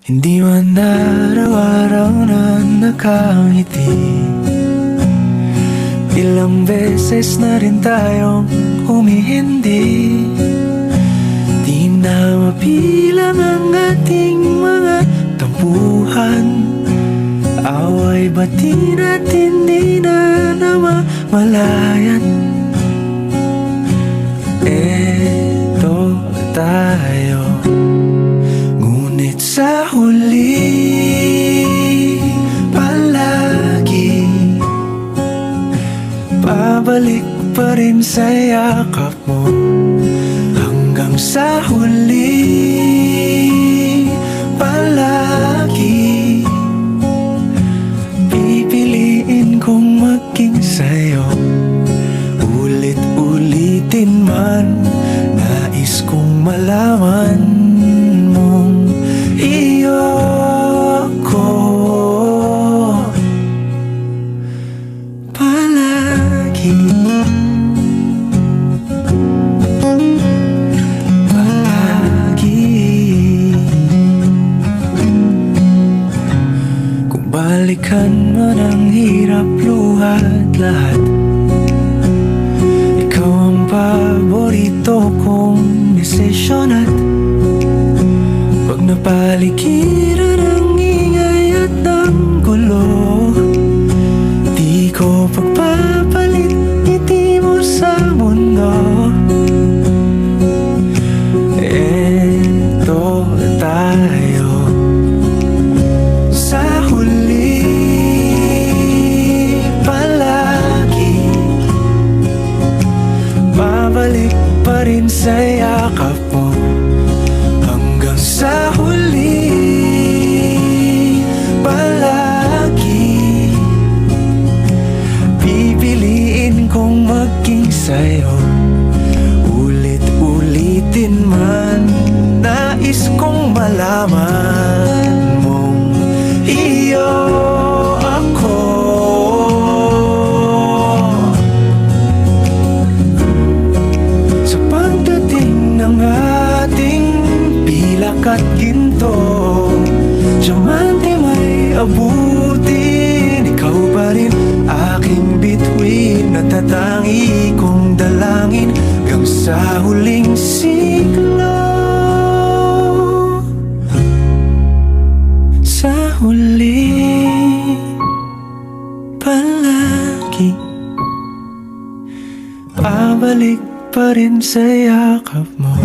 Hindi man araw-araw na nakangiti. Ilang beses na rin tayong humihindi. Di na mapilang ang ating mga tampuhan. Away bati natin di na namamalayan. Eto tayo, ngunit sa huli palagi pabalik pa rin sa yakap mo. Hanggang sa huli palagi pipiliin kong maging sa'yo. Ulit-ulitin man, nais kong malaman mong iyo ko palagi. Kung balikan man ang hirap, luhat lahat, ikaw ang paborito kong desisyon. At pag napaligiran ang ingay at ng gulo, di ko pagpapalit ngiti mo sa mundo. Eto tayo, sa huli palagi babalik pa rin sa yakap mo. Hanggang sa huli palagi pipiliin kong maging sa'yo. Ulit-ulitin man, nais kong malaman mong iyo ako. Sa pagdating ng ating pilak at ginto, diamante may abutin, ikaw pa rin aking bituin. Natatangi kong dalangin hanggang sa huling siglo. Sa huli palagi pabalik pa rin sa yakap mo,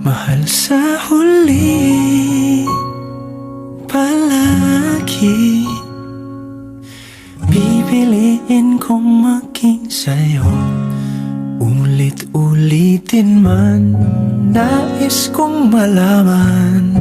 mahal. Sa huli palagi pipiliin kong maging sa'yo. Ulit-ulitin man, nais kong malaman